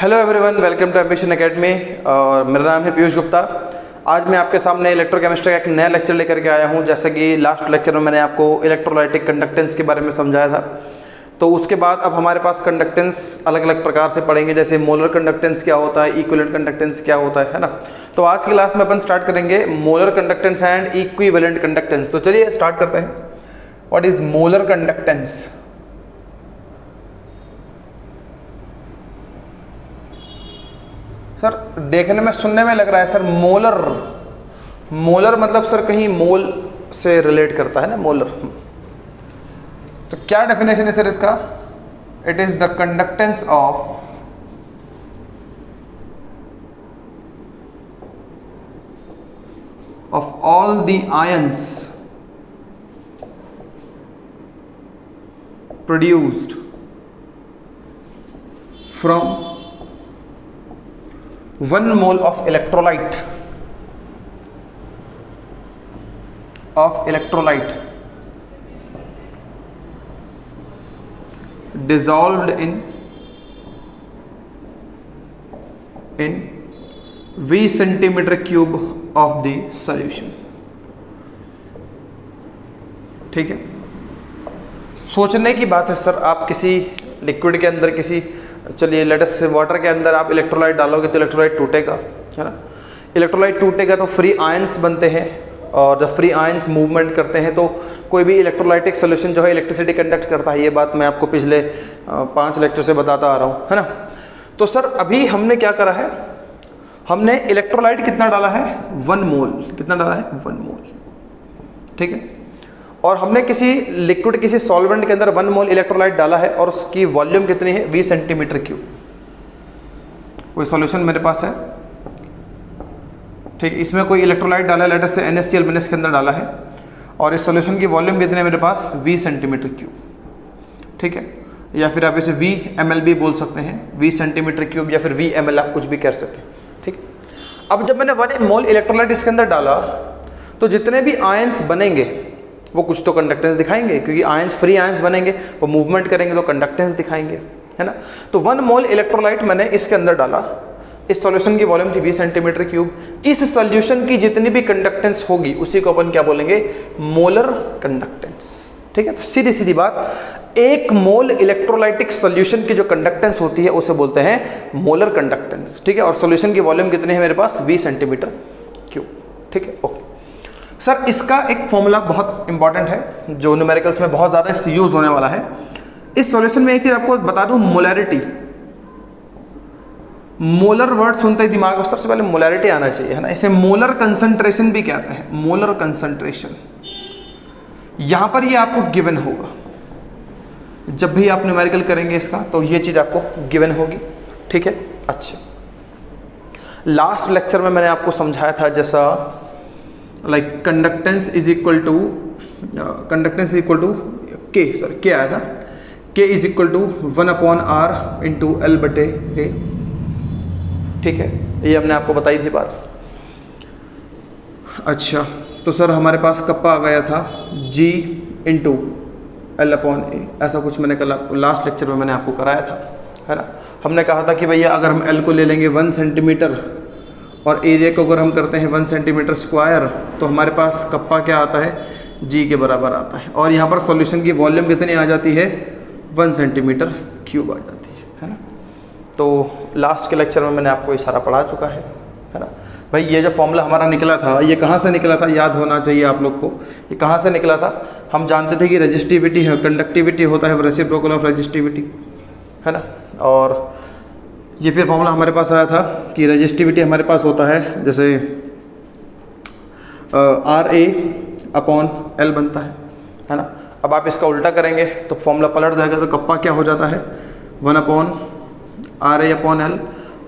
Hello everyone, welcome to Ambition Academy. और मेरा नाम है पीयूष गुप्ता। आज मैं आपके सामने इलेक्ट्रोकेमिस्ट्री का एक नया लेक्चर लेकर के आया हूं। जैसे कि लास्ट लेक्चर में मैंने आपको इलेक्ट्रोलाइटिक कंडक्टेंस के बारे में समझाया था, तो उसके बाद अब हमारे पास कंडक्टेंस अलग अलग प्रकार से पढ़ेंगे। जैसे मोलर कंडक्टेंस क्या होता है, इक्विवेलेंट कंडक्टेंस क्या होता है ना। तो आज की क्लास में अपन स्टार्ट करेंगे molar conductance and equivalent conductance. तो चलिए स्टार्ट करते हैं। What is molar conductance? Sir देखने में सुनने में लग रहा है सर मोलर, मोलर मतलब सर कहीं मोल से रिलेट करता है ना, मोलर। तो क्या डेफिनेशन है सर इसका? It is the conductance of all the ions produced from 1 mole of electrolyte dissolved in V centimeter cube of the solution। ठीक है, सोचने की बात है सर। आप किसी लिक्विड के अंदर चलिए लेट अस से वाटर के अंदर आप इलेक्ट्रोलाइट डालोगे तो इलेक्ट्रोलाइट टूटेगा, है ना। इलेक्ट्रोलाइट टूटेगा तो फ्री आयंस बनते हैं, और जब फ्री आयंस मूवमेंट करते हैं तो कोई भी इलेक्ट्रोलाइटिक सोल्यूशन जो है इलेक्ट्रिसिटी कंडक्ट करता है। ये बात मैं आपको पिछले 5 लेक्चर से बताता आ रहा हूँ, है ना। तो सर अभी हमने क्या करा है, हमने इलेक्ट्रोलाइट कितना डाला है? 1 मोल। कितना डाला है? 1 मोल। ठीक है, और हमने किसी लिक्विड, किसी सॉल्वेंट के अंदर 1 मोल इलेक्ट्रोलाइट डाला है, और उसकी वॉल्यूम कितनी है? 20 सेंटीमीटर क्यूब। कोई सॉल्यूशन मेरे पास है, ठीक, इसमें कोई इलेक्ट्रोलाइट डाला है, लेटर से NaCl - के अंदर डाला है, और इस सॉल्यूशन की वॉल्यूम कितनी है मेरे पास? 20 सेंटीमीटर क्यूब। ठीक है, या फिर आप इसे VmL भी बोल सकते हैं, 20 सेंटीमीटर क्यूब, या फिर VmL आप कुछ भी कर सकते हैं। ठीक, अब जब मैंने 1 मोल इलेक्ट्रोलाइट इसके अंदर डाला तो जितने भी आयंस बनेंगे वो कुछ तो कंडक्टेंस दिखाएंगे, क्योंकि आयंस फ्री आयंस बनेंगे, वो मूवमेंट करेंगे तो कंडक्टेंस दिखाएंगे, है ना। तो 1 मोल इलेक्ट्रोलाइट मैंने इसके अंदर डाला, इस सॉल्यूशन की वॉल्यूम थी 20 सेंटीमीटर क्यूब। इस सॉल्यूशन की जितनी भी कंडक्टेंस होगी उसी को अपन क्या बोलेंगे? Molar conductance. ठीक है, तो सीधी सीधी बात, 1 मोल इलेक्ट्रोलाइटिक सॉल्यूशन की जो कंडक्टेंस होती है उसे बोलते हैं मोलर कंडक्टेंस। ठीक है, और सॉल्यूशन की वॉल्यूम कितनी है मेरे पास? 20 सेंटीमीटर क्यूब। ठीक है, ओके सर। इसका एक फॉर्मूला बहुत इंपॉर्टेंट है जो न्यूमेरिकल्स में बहुत ज़्यादा यूज होने वाला है। इस सॉल्यूशन में एक चीज़ आपको बता दूं, मोलैरिटी। मोलर वर्ड सुनते ही दिमाग में सबसे पहले मोलैरिटी आना चाहिए, है ना। इसे मोलर कंसंट्रेशन भी कहते हैं, मोलर कंसंट्रेशन। यहां पर ये आपको गिवन होगा, जब भी आप न्यूमेरिकल करेंगे इसका तो ये चीज़ आपको गिवन होगी। ठीक है, अच्छा, लास्ट लेक्चर में मैंने आपको समझाया था, जैसा like conductance is equal to K आया था, के is equal to 1/r into L/A। ठीक है, ये हमने आपको बताई थी बात। अच्छा, तो सर हमारे पास कप्पा आ गया था G इंटू L/A, ऐसा कुछ मैंने कल आपको लास्ट लेक्चर में मैंने आपको कराया था, है ना। हमने कहा था कि भैया अगर हम L को ले लेंगे 1 सेंटीमीटर और एरिया को अगर हम करते हैं 1 सेंटीमीटर स्क्वायर, तो हमारे पास कप्पा क्या आता है? G के बराबर आता है। और यहाँ पर सॉल्यूशन की वॉल्यूम कितनी आ जाती है? 1 सेंटीमीटर क्यूब आ जाती है ना। तो लास्ट के लेक्चर में मैंने आपको ये सारा पढ़ा चुका है ना। भाई ये जो फॉर्मूला हमारा निकला था, ये कहाँ से निकला था? याद होना चाहिए आप लोग को, ये कहाँ से निकला था। हम जानते थे कि रेजिस्टिविटी है, कंडक्टिविटी होता है रेसिप्रोकल ऑफ रेजिस्टिविटी, है ना। और ये फिर फॉर्मूला हमारे पास आया था कि रेजिस्टिविटी हमारे पास होता है जैसे RA/L बनता है ना। अब आप इसका उल्टा करेंगे तो फॉर्मूला पलट जाएगा, तो कप्पा क्या हो जाता है? 1/RA/L,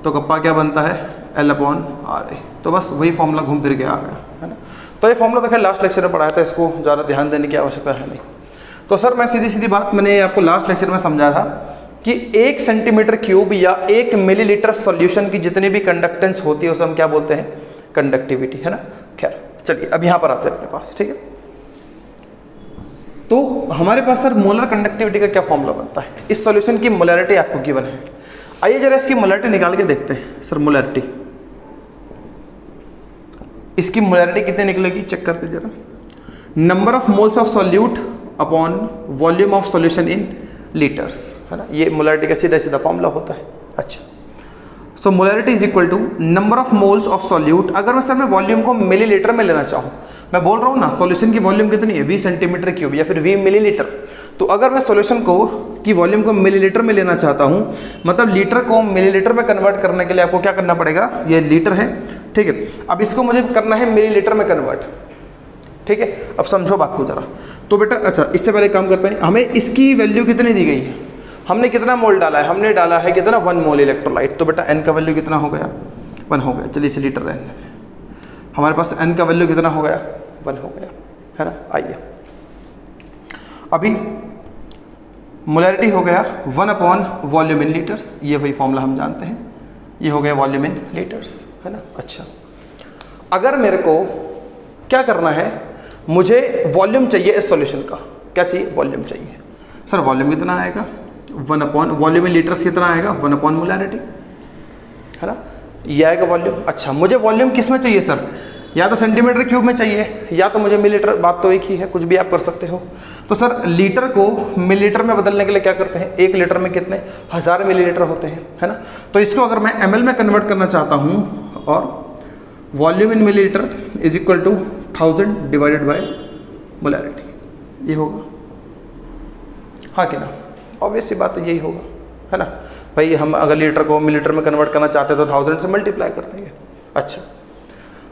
तो कप्पा क्या बनता है? L/RA। तो बस वही फॉर्मूला घूम फिर के आ गया, है ना। तो ये फॉर्मूला तो खैर लास्ट लेक्चर में पढ़ाया था, इसको ज़्यादा ध्यान देने की आवश्यकता है नहीं। तो सर मैं सीधी सीधी बात मैंने आपको लास्ट लेक्चर में समझाया था कि 1 सेंटीमीटर क्यूब या 1 मिलीलीटर सॉल्यूशन की जितनी भी कंडक्टेंस होती है उसे हम क्या बोलते हैं? कंडक्टिविटी, है ना। खैर चलिए अब यहाँ पर आते हैं अपने पास। ठीक है, तो हमारे पास सर मोलर कंडक्टिविटी का क्या फॉर्मूला बनता है? इस सॉल्यूशन की मोलैरिटी आपको गिवन है। आइए जरा इसकी मोलैरिटी निकाल के देखते हैं। सर मोलैरिटी, इसकी मोलैरिटी कितनी निकलेगी चेक करते जरा। Number of moles of solute upon volume of solution in litres, है ना, ये मोलैरिटी का सीधा सीधा फॉर्मूला होता है। अच्छा, so molarity is equal to number of moles of solute. अगर मैं सर मैं वॉल्यूम को मिलीलीटर में लेना चाहूँ, मैं बोल रहा हूँ ना सॉल्यूशन की वॉल्यूम कितनी है 20 सेंटीमीटर क्यूब या फिर 20 मिलीलीटर, तो अगर मैं सॉल्यूशन को की वॉल्यूम को मिलीलीटर में लेना चाहता हूँ, मतलब लीटर को मिलीलीटर में कन्वर्ट करने के लिए आपको क्या करना पड़ेगा, ये लीटर है, ठीक है, अब इसको मुझे करना है मिलीलीटर में कन्वर्ट, ठीक है। अब समझो बात को जरा, तो बेटा अच्छा इससे पहले काम करते हैं, हमें इसकी वैल्यू कितनी दी गई है, हमने कितना मोल डाला है, हमने डाला है कितना 1 मोल इलेक्ट्रोलाइट, तो बेटा n का वैल्यू कितना हो गया 1 हो गया। चलिए इसे लीटर रहने दें, हमारे पास n का वैल्यू कितना हो गया 1 हो गया, है ना। आइए अभी मोलैरिटी हो गया 1 अपॉन वॉल्यूम इन लीटर्स, ये वही फॉर्मूला हम जानते हैं, ये हो गया वॉल्यूम इन लीटर्स, है ना। अच्छा, अगर मेरे को क्या करना है, मुझे वॉल्यूम चाहिए इस सॉल्यूशन का, क्या चाहिए वॉल्यूम चाहिए। सर वॉल्यूम कितना आएगा 1 अपॉन वॉल्यूम इन लीटर्स कितना आएगा 1 अपॉन मोलैरिटी, है ना, ये आएगा वॉल्यूम। अच्छा मुझे वॉल्यूम किस में चाहिए सर, या तो सेंटीमीटर क्यूब में चाहिए या तो मुझे मिलीलीटर, बात तो एक ही है, कुछ भी आप कर सकते हो। तो सर लीटर को मिलीलीटर में बदलने के लिए क्या करते हैं, 1 लीटर में कितने 1000 मिलीलीटर होते हैं, है ना। तो इसको अगर मैं ml में कन्वर्ट करना चाहता हूँ, और volume in millilitre is equal to 1000 divided by molarity, ये होगा, हाँ कि ना, ऑब्वियस सी बात है यही होगा, है ना भाई। हम अगर लीटर को मिलीलीटर में कन्वर्ट करना चाहते हैं तो 1000 से मल्टीप्लाई करते हैं। अच्छा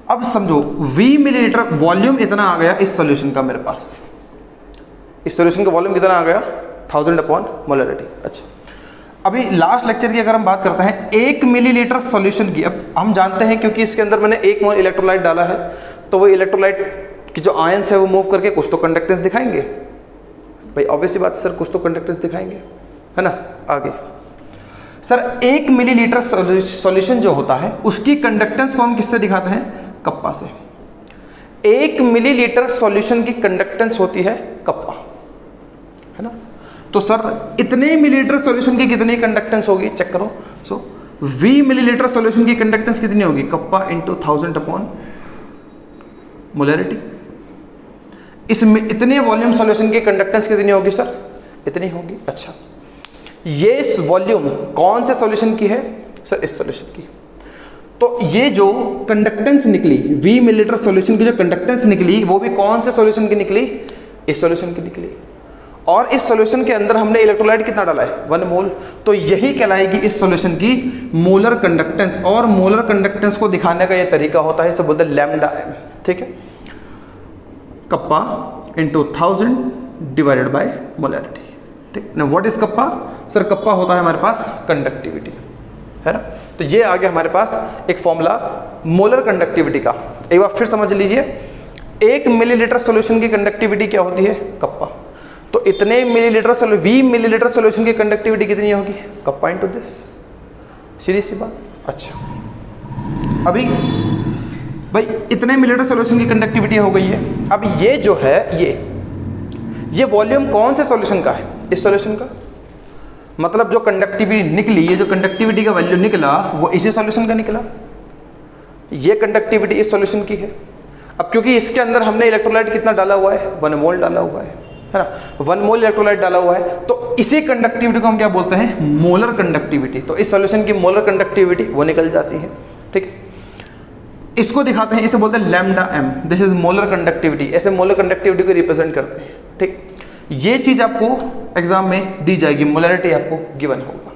अब समझो 20 मिलीलीटर वॉल्यूम इतना आ गया इस सॉल्यूशन का, मेरे पास इस सॉल्यूशन का वॉल्यूम कितना आ गया 1000 अपॉन मोलैरिटी। अच्छा अभी लास्ट लेक्चर की अगर हम बात करते हैं 1 मिलीलीटर सॉल्यूशन की, अब हम जानते हैं क्योंकि इसके अंदर मैंने 1 मोल इलेक्ट्रोलाइट डाला है, तो वो इलेक्ट्रोलाइट की जो आयंस है वो मूव करके कुछ तो कंडक्टेंस दिखाएंगे भाई, ऑब्वियस बात है सर, कुछ तो कंडक्टेंस दिखाएंगे, है ना। आगे सर 1 मिलीलीटर सॉल्यूशन जो होता है उसकी कंडक्टेंस को हम किससे दिखाते हैं, कप्पा से। 1 मिलीलीटर सॉल्यूशन की कंडक्टेंस होती है कप्पा, है ना। तो सर इतने मिलीलीटर सॉल्यूशन की कितनी कंडक्टेंस होगी चेक करो। सो 20 मिलीलीटर सॉल्यूशन की कंडक्टेंस कितनी होगी, कप्पा इंटू 1000 अपॉन मोलैरिटी। इसमें इतने वॉल्यूम सॉल्यूशन की कंडक्टेंस कितनी होगी सर, इतनी होगी। अच्छा ये वॉल्यूम कौन से सॉल्यूशन की है सर, इस सॉल्यूशन की। तो ये जो कंडक्टेंस निकली 20 मिलीलीटर सॉल्यूशन की जो कंडक्टेंस निकली वो भी कौन से सॉल्यूशन की निकली, इस सॉल्यूशन की निकली। और इस सॉल्यूशन के अंदर हमने इलेक्ट्रोलाइट कितना डाला है 1 मोल, तो यही कहलाएगी इस सॉल्यूशन की मोलर कंडक्टेंस। और मोलर कंडक्टेंस को दिखाने का ये तरीका होता है, इसे बोलते हैं लैम्डा m, ठीक है, kappa into 1000 divided by molarity, ठीक ना। What is kappa sir, kappa होता है हमारे पास कंडक्टिविटी, है ना। तो ये आ गया हमारे पास एक फॉर्मूला मोलर कंडक्टिविटी का। एक बार फिर समझ लीजिए, 1 मिलीलीटर सॉल्यूशन की कंडक्टिविटी क्या होती है, कप्पा। तो इतने मिलीलीटर 20 मिलीलीटर सॉल्यूशन की कंडक्टिविटी कितनी होगी, कप्पा इंटू दिस, सीधी सी बात। अच्छा अभी भाई इतने मिलीलीटर सॉल्यूशन की कंडक्टिविटी हो गई है। अब ये जो है ये वॉल्यूम कौन से सॉल्यूशन का है, इस सॉल्यूशन का, मतलब जो कंडक्टिविटी निकली, ये जो कंडक्टिविटी का वैल्यू निकला वो इसी सॉल्यूशन का निकला, ये कंडक्टिविटी इस सॉल्यूशन की है। अब क्योंकि इसके अंदर हमने इलेक्ट्रोलाइट कितना डाला हुआ है 1 मोल डाला हुआ है ना, 1 मोल इलेक्ट्रोलाइट डाला हुआ है, तो इसी कंडक्टिविटी को हम क्या बोलते हैं, मोलर कंडक्टिविटी। तो इस सॉल्यूशन की मोलर कंडक्टिविटी वो निकल जाती है, ठीक है। इसको दिखाते हैं, इसे बोलते हैं lambda m, this is molar conductivity, ऐसे मोलर कंडक्टिविटी को रिप्रेजेंट करते हैं, ठीक। ये चीज आपको एग्जाम में दी जाएगी, मोलैरिटी आपको गिवन होगा,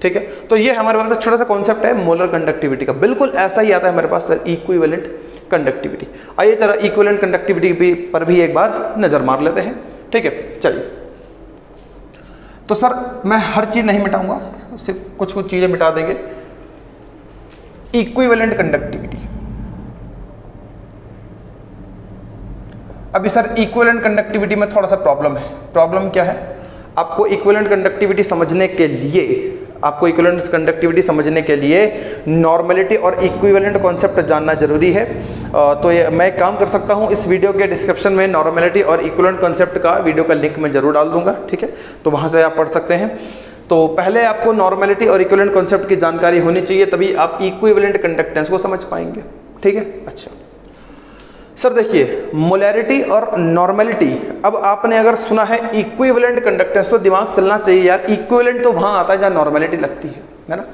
ठीक है। तो ये हमारे पास छोटा सा कॉन्सेप्ट है मोलर कंडक्टिविटी का, बिल्कुल ऐसा ही आता है हमारे पास इक्विवेलेंट कंडक्टिविटी। आइए जरा इक्विवेलेंट कंडक्टिविटी पर भी एक बार नजर मार लेते हैं, ठीक है। चलिए, तो सर मैं हर चीज नहीं मिटाऊंगा, सिर्फ कुछ कुछ चीजें मिटा देंगे। इक्विवेलेंट कंडक्टिविटी, अभी सर इक्विवेलेंट कंडक्टिविटी में थोड़ा सा प्रॉब्लम है। प्रॉब्लम क्या है, आपको इक्विवेलेंट कंडक्टिविटी समझने के लिए नॉर्मलिटी और इक्विवेलेंट कॉन्सेप्ट जानना जरूरी है। तो ये मैं काम कर सकता हूँ, इस वीडियो के डिस्क्रिप्शन में नॉर्मलिटी और इक्विवेलेंट कॉन्सेप्ट का वीडियो का लिंक मैं जरूर डाल दूंगा, ठीक है, तो वहाँ से आप पढ़ सकते हैं। तो पहले आपको नॉर्मेलिटी और इक्विवेलेंट कॉन्सेप्ट की जानकारी होनी चाहिए, तभी आप इक्विवेलेंट कंडक्टेंस को समझ पाएंगे। ठीक है, अच्छा सर देखिए मोलैरिटी और नॉर्मेलिटी, अब आपने अगर सुना है इक्विवेलेंट कंडक्टेंस तो दिमाग चलना चाहिए यार, इक्विवेलेंट तो वहाँ आता है जहाँ नॉर्मेलिटी लगती है ना।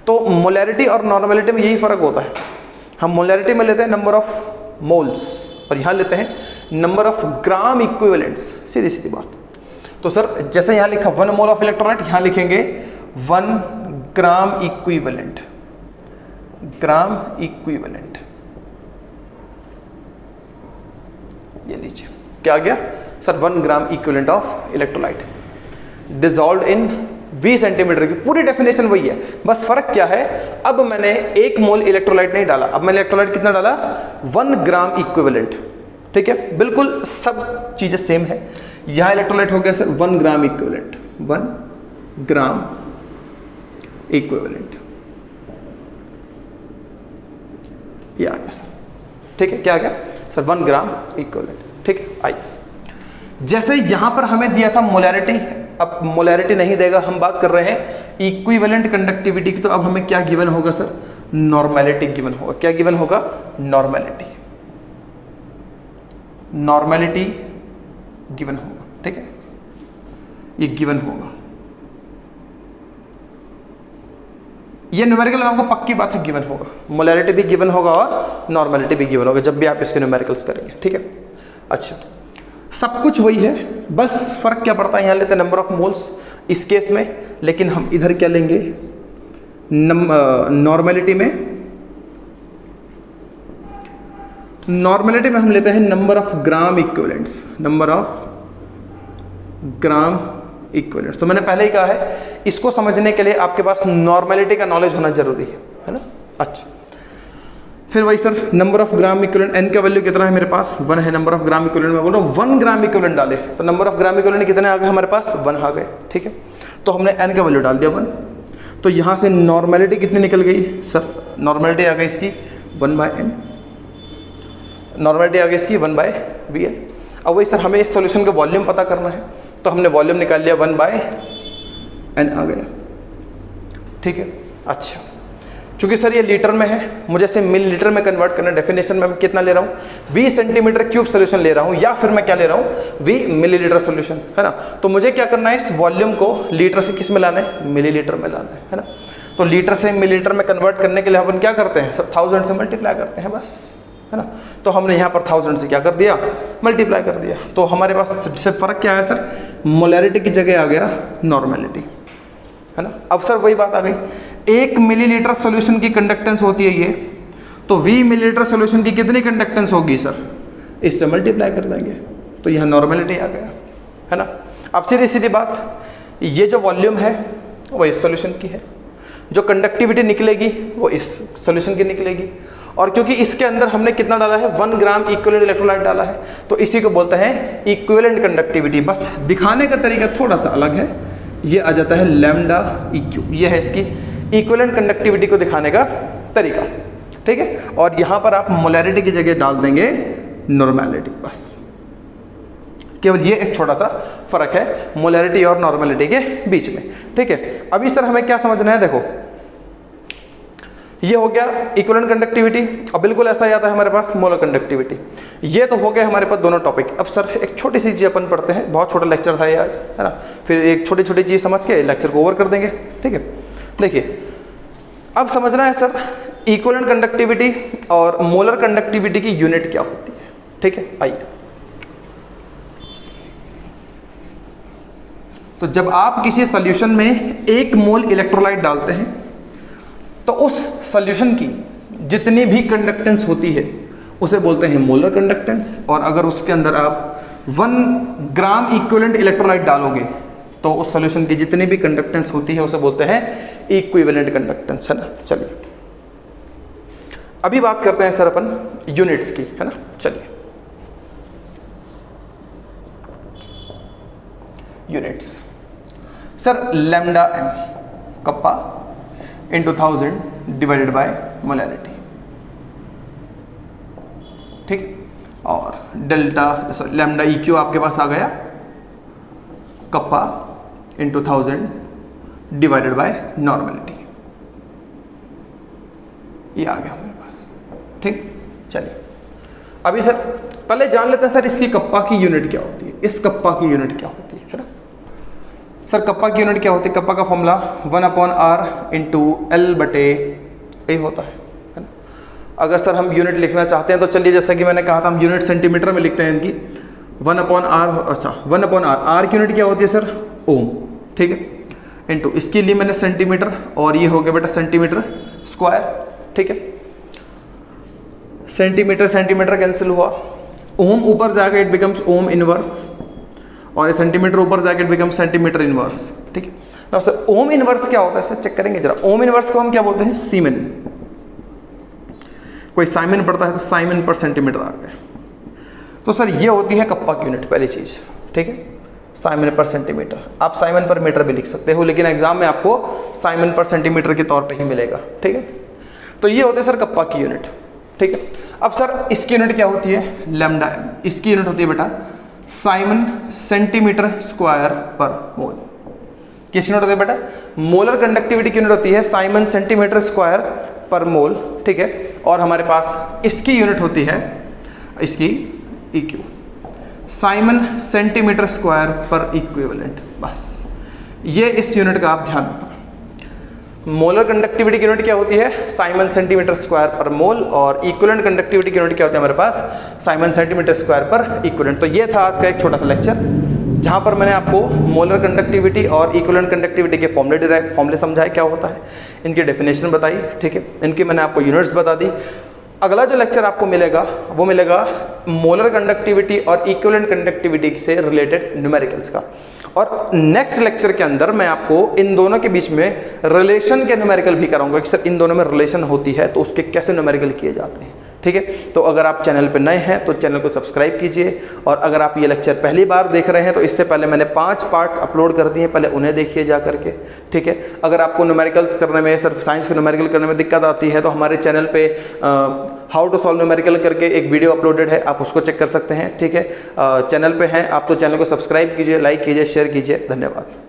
तो मोलैरिटी और नॉर्मेलिटी में यही फ़र्क होता है। हम मोलैरिटी में लेते हैं नंबर ऑफ मोल्स और यहाँ लेते हैं नंबर ऑफ ग्राम इक्विवेलेंट्स, सीधी सीधी बात। तो सर जैसे यहाँ लिखा 1 मोल ऑफ इलेक्ट्रोलाइट, यहाँ लिखेंगे 1 ग्राम इक्विवेलेंट, ग्राम इक्विवेलेंट। ये लीजिए क्या आ गया sir, 1 gram equivalent of electrolyte dissolved in 20 centimetre की, पूरी डेफिनेशन वही है, बस फर्क क्या है, अब मैंने 1 मोल इलेक्ट्रोलाइट नहीं डाला, अब मैंने इलेक्ट्रोलाइट कितना डाला 1 ग्राम इक्विवेलेंट। ठीक है, बिल्कुल सब चीजें सेम है। यहां इलेक्ट्रोलाइट हो गया sir 1 gram equivalent, 1 gram equivalent, ये आ गया सर। ठीक है, क्या आ गया सर 1 ग्राम इक्विवेलेंट। ठीक है, आइए जैसे यहां पर हमें दिया था मोलैरिटी, अब मोलैरिटी नहीं देगा, हम बात कर रहे हैं इक्विवेलेंट कंडक्टिविटी की, तो अब हमें क्या गिवन होगा सर, नॉर्मेलिटी गिवन होगा। क्या गिवन होगा, नॉर्मेलिटी, नॉर्मेलिटी गिवन होगा। ठीक है, ये गिवन होगा, ये न्यूमेरिकल में आपको पक्की बात है गिवन होगा, मोलैरिटी भी गिवन होगा और नॉर्मेलिटी भी गिवन होगा जब भी आप इसके न्यूमेरिकल्स करेंगे। ठीक है, अच्छा सब कुछ वही है, बस फर्क क्या पड़ता है, यहाँ लेते हैं नंबर ऑफ मोल्स इस केस में, लेकिन हम इधर क्या लेंगे नॉर्मेलिटी में, नॉर्मेलिटी में हम लेते हैं number of gram equivalents, number of gram equivalents. तो मैंने पहले ही कहा है इसको समझने के लिए आपके पास नॉर्मेलिटी का नॉलेज होना जरूरी है ना। अच्छा फिर वही sir number of gram equivalent, N का वैल्यू कितना है मेरे पास 1 है, नंबर ऑफ ग्राम इक्विवेलेंट में बोल रहा हूँ 1 ग्राम इक्विवेलेंट डाले तो नंबर ऑफ ग्राम इक्विवेलेंट कितने आ गए हमारे पास 1 आ गए। ठीक है, तो हमने एन का वैल्यू डाल दिया 1, तो यहाँ से नॉर्मेलिटी कितनी निकल गई सर, नॉर्मेलिटी आ गई इसकी 1/n, नॉर्मेलिटी आ गई इसकी 1/VL। अब वही सर हमें इस सॉल्यूशन का वॉल्यूम पता करना है, तो हमने वॉल्यूम निकाल लिया 1/n आ गया। ठीक है, अच्छा चूंकि सर ये लीटर में है, मुझे इसे मिलीलीटर में कन्वर्ट करना, डेफिनेशन में मैं कितना ले रहा हूँ 20 सेंटीमीटर क्यूब सोल्यूशन ले रहा हूँ, या फिर मैं क्या ले रहा हूँ 20 मिलीलीटर सोल्यूशन, है ना। तो मुझे क्या करना है, इस वॉल्यूम को लीटर से किस में लाना है, मिलीलीटर में लाना है ना। तो लीटर से मिलीलीटर में कन्वर्ट करने के लिए अपन क्या करते हैं, 1000 से मल्टीप्लाई करते हैं बस, है ना। तो हमने यहाँ पर 1000 से क्या कर दिया, मल्टीप्लाई कर दिया। तो हमारे पास सबसे फ़र्क क्या है सर, मोलैरिटी की जगह आ गया नॉर्मेलिटी, है ना। अब सर वही बात आ गई, 1 मिलीलीटर सॉल्यूशन की कंडक्टेंस होती है ये, तो 20 मिलीलीटर सॉल्यूशन की कितनी कंडक्टेंस होगी सर, इससे मल्टीप्लाई कर देंगे, तो यहाँ नॉर्मेलिटी आ गया, है ना। अब सीधी सीधी बात, ये जो वॉल्यूम है वो इस सॉल्यूशन की है, जो कंडक्टिविटी निकलेगी वो इस सॉल्यूशन की निकलेगी, और क्योंकि इसके अंदर हमने कितना डाला है 1 ग्राम इक्विवेलेंट इलेक्ट्रोलाइट डाला है, तो इसी को बोलते हैं इक्विवेलेंट कंडक्टिविटी। बस दिखाने का तरीका थोड़ा सा अलग है, ये आ जाता है लैम्डा इक्यू, ये है इसकी इक्विवेलेंट कंडक्टिविटी को दिखाने का तरीका। ठीक है, और यहाँ पर आप मोलैरिटी की जगह डाल देंगे नॉर्मेलिटी, बस केवल ये एक छोटा सा फर्क है मोलैरिटी और नॉर्मेलिटी के बीच में। ठीक है, अभी सर हमें क्या समझना है, देखो ये हो गया इक्विवेलेंट कंडक्टिविटी, अब बिल्कुल ऐसा ही आता है हमारे पास मोलर कंडक्टिविटी। ये तो हो गए हमारे पास दोनों टॉपिक। अब सर एक छोटी सी चीज़ अपन पढ़ते हैं, बहुत छोटा लेक्चर था ये आज, है ना, फिर एक छोटी छोटी चीज़ समझ के लेक्चर को ओवर कर देंगे। ठीक है, देखिए अब समझना है सर इक्विवेलेंट कंडक्टिविटी और मोलर कंडक्टिविटी की यूनिट क्या होती है। ठीक है, आइए, तो जब आप किसी सॉल्यूशन में 1 मोल इलेक्ट्रोलाइट डालते हैं तो उस सॉल्यूशन की जितनी भी कंडक्टेंस होती है उसे बोलते हैं मोलर कंडक्टेंस, और अगर उसके अंदर आप 1 ग्राम इक्विवेलेंट इलेक्ट्रोलाइट डालोगे तो उस सॉल्यूशन की जितनी भी कंडक्टेंस होती है उसे बोलते हैं इक्विवेलेंट कंडक्टेंस, है ना। चलिए अभी बात करते हैं सर अपन यूनिट्स की, है ना। चलिए units sir lambda m kappa into 1000 divided by molarity, ठीक, और डेल्टा लैम्डा ई क्यू आपके पास आ गया kappa into 1000 divided bye normality. ये आ गया हमारे पास। ठीक, चलिए अभी सर पहले जान लेते हैं सर इसकी कप्पा की यूनिट क्या होती है, इस कप्पा की यूनिट क्या होती है ना सर। कप्पा की यूनिट क्या होती है? कप्पा का फॉर्मूला 1/r इंटू एल बटे ए होता है ना। अगर सर हम यूनिट लिखना चाहते हैं तो चलिए, जैसा कि मैंने कहा था, हम यूनिट सेंटीमीटर में लिखते हैं इनकी 1/r। अच्छा 1/r, आर की यूनिट क्या होती है सर? ओम। ठीक है, इंटू इसके लिए मैंने सेंटीमीटर, और ये हो गया बेटा सेंटीमीटर स्क्वायर। ठीक है, सेंटीमीटर सेंटीमीटर कैंसिल हुआ, ओम ऊपर जाकर इट बिकम्स ओम इनवर्स, और ये सेंटीमीटर ऊपर जाकर इट बिकम्स सेंटीमीटर इनवर्स। ठीक है, तो सर ओम इनवर्स क्या होता है सर? चेक करेंगे जरा। ओम इनवर्स को हम क्या बोलते हैं? सीमेन। कोई साइमन पढ़ता है तो साइमन पर सेंटीमीटर आ गए। तो सर ये होती है कप्पा की यूनिट, पहली चीज। ठीक है, साइमन पर सेंटीमीटर। आप साइमन पर मीटर भी लिख सकते हो, लेकिन एग्जाम में आपको साइमन पर सेंटीमीटर के तौर पे ही मिलेगा। ठीक है, तो ये होते हैं सर कप्पा की यूनिट। ठीक है, अब सर इसकी यूनिट क्या होती है? Lambda M. इसकी यूनिट होती है बेटा साइमन सेंटीमीटर स्क्वायर पर मोल। किसकी यूनिट होती है बेटा? मोलर कंडक्टिविटी की यूनिट होती है साइमन सेंटीमीटर स्क्वायर पर मोल। ठीक है, और हमारे पास इसकी यूनिट होती है, इसकी EQ, साइमन सेंटीमीटर स्क्वायर पर इक्विवेलेंट। बस ये इस यूनिट का आप ध्यान रखना। मोलर कंडक्टिविटी की यूनिट क्या होती है? साइमन सेंटीमीटर स्क्वायर पर मोल, और इक्विवेलेंट कंडक्टिविटी की यूनिट क्या होती है हमारे पास? साइमन सेंटीमीटर स्क्वायर पर इक्विवेलेंट। तो ये था आज का एक छोटा सा लेक्चर, जहां पर मैंने आपको मोलर कंडक्टिविटी और इक्विवेलेंट कंडक्टिविटी के फॉर्मूले समझाए क्या होता है, इनकी डेफिनेशन बताई। ठीक है, इनकी मैंने आपको यूनिट्स बता दी। अगला जो लेक्चर आपको मिलेगा वो मिलेगा मोलर कंडक्टिविटी और इक्विवेलेंट कंडक्टिविटी से रिलेटेड न्यूमेरिकल्स का, और नेक्स्ट लेक्चर के अंदर मैं आपको इन दोनों के बीच में रिलेशन के न्यूमेरिकल भी कराऊंगा कि सर इन दोनों में रिलेशन होती है तो उसके कैसे न्यूमेरिकल किए जाते हैं। ठीक है, तो अगर आप चैनल पर नए हैं तो चैनल को सब्सक्राइब कीजिए, और अगर आप ये लेक्चर पहली बार देख रहे हैं तो इससे पहले मैंने 5 पार्ट्स अपलोड कर दिए, पहले उन्हें देखिए जा करके। ठीक है, अगर आपको न्यूमेरिकल्स करने में, सर साइंस के न्यूमेरिकल करने में दिक्कत आती है तो हमारे चैनल पे हाउ टू सॉल्व न्यूमेरिकल करके एक वीडियो अपलोडेड है, आप उसको चेक कर सकते हैं। ठीक है, चैनल पे हैं आप तो चैनल को सब्सक्राइब कीजिए, लाइक कीजिए, शेयर कीजिए। धन्यवाद।